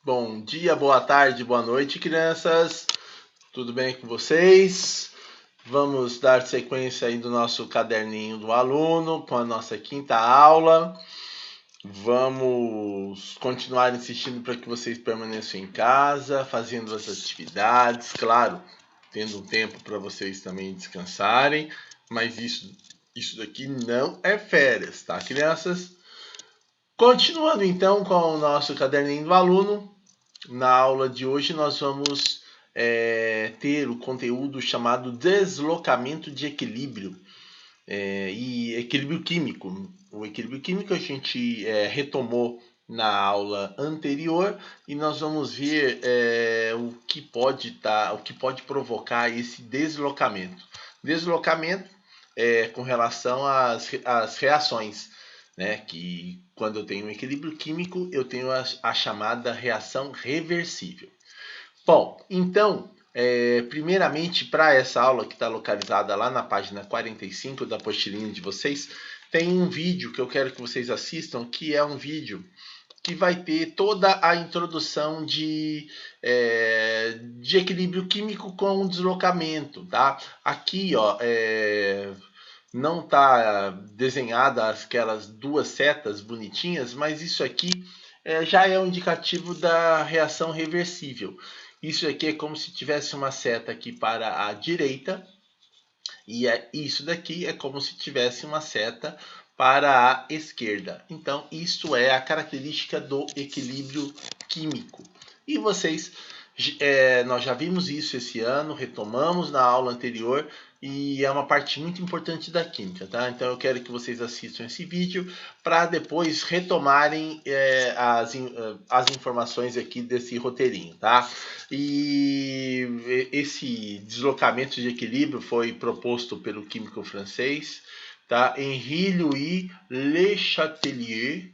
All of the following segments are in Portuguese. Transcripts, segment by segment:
Bom dia, boa tarde, boa noite, crianças. Tudo bem com vocês? Vamos dar sequência aí do nosso caderninho do aluno com a nossa quinta aula. Vamos continuar insistindo para que vocês permaneçam em casa, fazendo as atividades, claro, tendo um tempo para vocês também descansarem, mas isso daqui não é férias, tá, crianças? Continuando então com o nosso caderninho do aluno. Na aula de hoje nós vamos ter o conteúdo chamado deslocamento de equilíbrio e equilíbrio químico. O equilíbrio químico a gente retomou na aula anterior e nós vamos ver o que pode provocar esse deslocamento. Deslocamento com relação às reações, né? Que quando eu tenho um equilíbrio químico, eu tenho a chamada reação reversível. Bom, então, primeiramente, para essa aula que está localizada lá na página 45 da apostilinha de vocês, tem um vídeo que eu quero que vocês assistam, que é um vídeo que vai ter toda a introdução de equilíbrio químico com deslocamento, tá? Aqui, ó, não está desenhada aquelas duas setas bonitinhas, mas isso aqui já é um indicativo da reação reversível. Isso aqui é como se tivesse uma seta aqui para a direita e isso daqui é como se tivesse uma seta para a esquerda. Então, isso é a característica do equilíbrio químico. E vocês, nós já vimos isso esse ano, retomamos na aula anterior e é uma parte muito importante da química, tá? Então eu quero que vocês assistam esse vídeo para depois retomarem as informações aqui desse roteirinho, tá? E esse deslocamento de equilíbrio foi proposto pelo químico francês, tá? Henri-Louis Le Chatelier,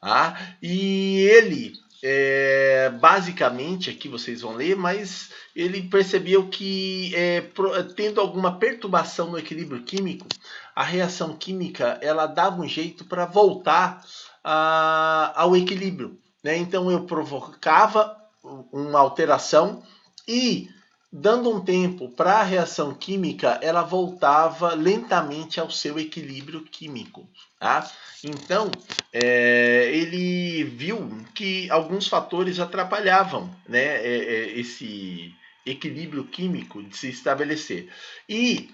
tá? E ele basicamente, aqui vocês vão ler, mas ele percebeu que tendo alguma perturbação no equilíbrio químico, a reação química ela dava um jeito para voltar ao equilíbrio, né? Então eu provocava uma alteração e dando um tempo para a reação química, ela voltava lentamente ao seu equilíbrio químico, tá? Então, ele viu que alguns fatores atrapalhavam, né, esse equilíbrio químico de se estabelecer. E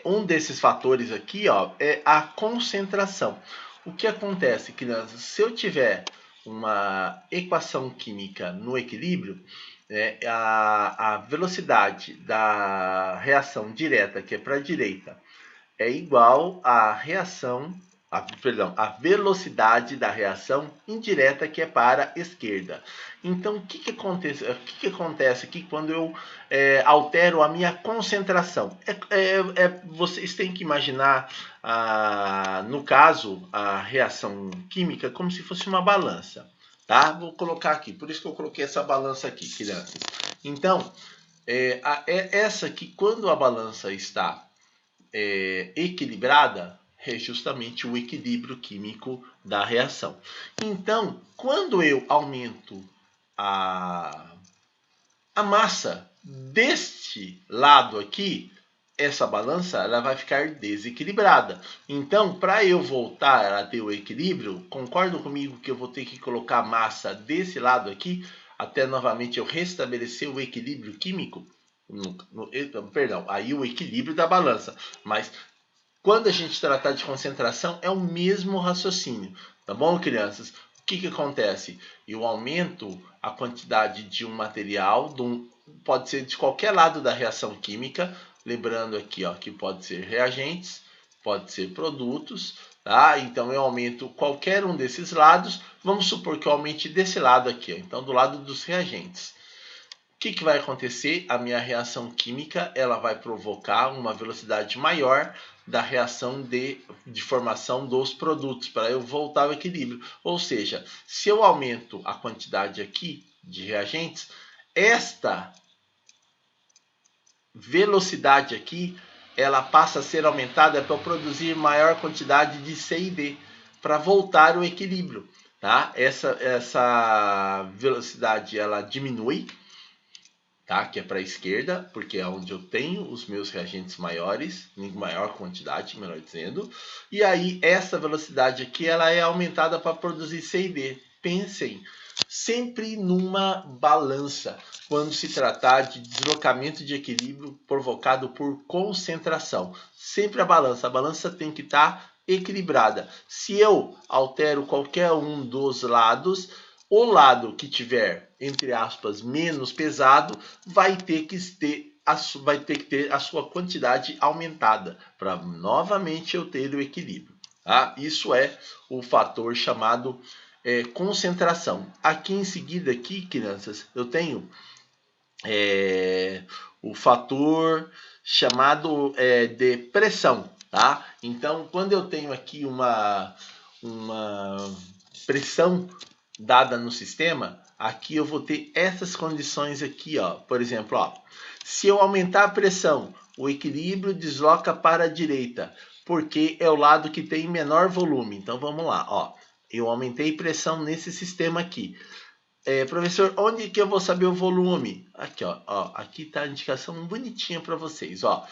um desses fatores aqui, ó, é a concentração. O que acontece? Que se eu tiver uma equação química no equilíbrio, a velocidade da reação direta, que é para a direita, é igual à velocidade da reação indireta, que é para a esquerda. Então, o que acontece aqui quando eu altero a minha concentração? Vocês têm que imaginar, no caso, a reação química como se fosse uma balança. Tá? Vou colocar aqui, por isso que eu coloquei essa balança aqui, crianças. Então, essa aqui, quando a balança está equilibrada, é justamente o equilíbrio químico da reação. Então, quando eu aumento a massa deste lado aqui, essa balança ela vai ficar desequilibrada. Então, para eu voltar a ter o equilíbrio, concordam comigo que eu vou ter que colocar a massa desse lado aqui, até novamente eu restabelecer o equilíbrio químico? Perdão, aí o equilíbrio da balança. Mas quando a gente tratar de concentração, é o mesmo raciocínio. Tá bom, crianças? O que acontece? Eu aumento a quantidade de um material, pode ser de qualquer lado da reação química, lembrando aqui, ó, que pode ser reagentes, pode ser produtos, tá? Então eu aumento qualquer um desses lados. Vamos supor que eu aumente desse lado aqui, ó, então do lado dos reagentes. O que vai acontecer? A minha reação química ela vai provocar uma velocidade maior da reação de formação dos produtos, para eu voltar ao equilíbrio. Ou seja, se eu aumento a quantidade aqui de reagentes, esta velocidade aqui ela passa a ser aumentada para eu produzir maior quantidade de C e D, para voltar ao equilíbrio. tá? Essa velocidade ela diminui, tá? Que é para a esquerda, porque é onde eu tenho os meus reagentes maiores, em maior quantidade, melhor dizendo. E aí essa velocidade aqui ela é aumentada para produzir C e D. Pensem sempre numa balança quando se tratar de deslocamento de equilíbrio provocado por concentração. Sempre a balança tem que estar equilibrada. Se eu altero qualquer um dos lados, o lado que tiver, entre aspas, menos pesado, vai ter que ter a sua quantidade aumentada para novamente eu ter o equilíbrio. Tá? Isso é o fator chamado concentração. Aqui em seguida, aqui, crianças, eu tenho o fator chamado de pressão. Tá? Então, quando eu tenho aqui uma pressão dada no sistema, aqui eu vou ter essas condições aqui, ó. Por exemplo, ó, se eu aumentar a pressão, o equilíbrio desloca para a direita, porque é o lado que tem menor volume. Então vamos lá, ó. Eu aumentei pressão nesse sistema aqui. Professor, onde que eu vou saber o volume? Aqui, ó, aqui está a indicação bonitinha para vocês, ó.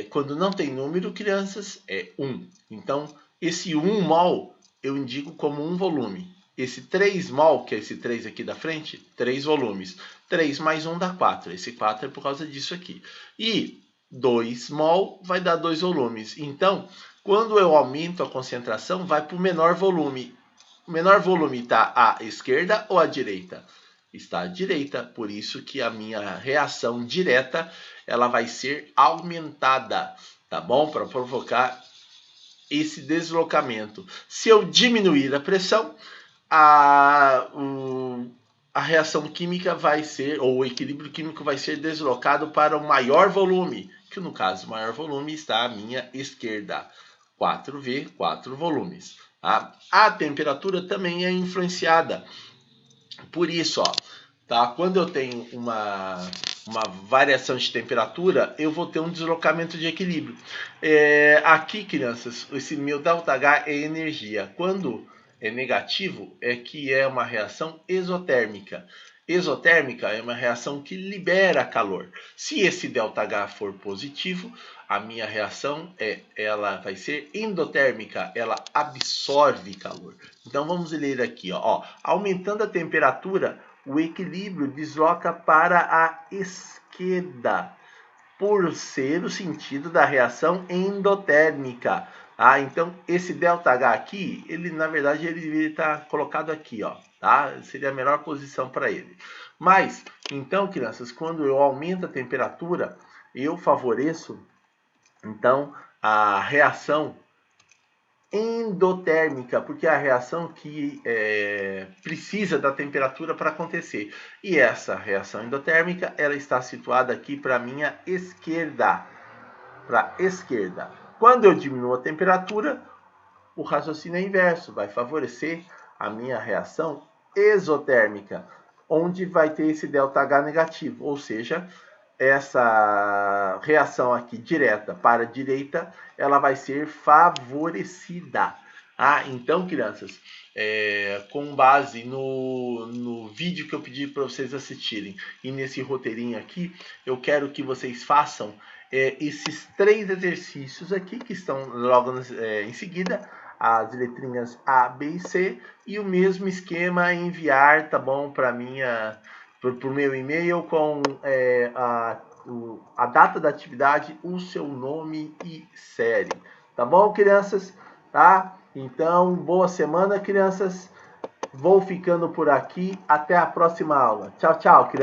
Quando não tem número, crianças, é 1. Então, esse 1 mol eu indico como um volume. Esse 3 mol, que é esse 3 aqui da frente, 3 volumes. 3 mais 1 dá 4. Esse 4 é por causa disso aqui. E 2 mol vai dar 2 volumes. Então, quando eu aumento a concentração, vai para o menor volume. O menor volume está à esquerda ou à direita? Está à direita, por isso que a minha reação direta ela vai ser aumentada, tá bom? Para provocar esse deslocamento. Se eu diminuir a pressão, a reação química vai ser, ou o equilíbrio químico vai ser deslocado para o maior volume, que no caso o maior volume está à minha esquerda. 4V, 4 volumes. Tá? A temperatura também é influenciada. Por isso, ó, tá? Quando eu tenho uma variação de temperatura, eu vou ter um deslocamento de equilíbrio. Aqui, crianças, esse meu ΔH é energia. Quando é negativo, é que é uma reação exotérmica. Exotérmica é uma reação que libera calor. Se esse ΔH for positivo, a minha reação ela vai ser endotérmica, ela absorve calor. Então vamos ler aqui, ó, aumentando a temperatura, o equilíbrio desloca para a esquerda, por ser o sentido da reação endotérmica. Então esse ΔH aqui, ele na verdade ele está colocado aqui, ó, tá? Seria a melhor posição para ele. Mas então, crianças, quando eu aumento a temperatura, eu favoreço então a reação endotérmica, porque é a reação que precisa da temperatura para acontecer. E essa reação endotérmica, ela está situada aqui para a minha esquerda. Para a esquerda. Quando eu diminuo a temperatura, o raciocínio é inverso, vai favorecer a minha reação exotérmica, onde vai ter esse ΔH negativo, ou seja, essa reação aqui direta para a direita, ela vai ser favorecida. Então, crianças, com base no vídeo que eu pedi para vocês assistirem e nesse roteirinho aqui, eu quero que vocês façam esses 3 exercícios aqui, que estão logo em seguida, as letrinhas A, B e C, e o mesmo esquema enviar, tá bom, para o meu e-mail com a data da atividade, o seu nome e série. Tá bom, crianças? Tá? Então, boa semana, crianças. Vou ficando por aqui. Até a próxima aula. Tchau, tchau, crianças.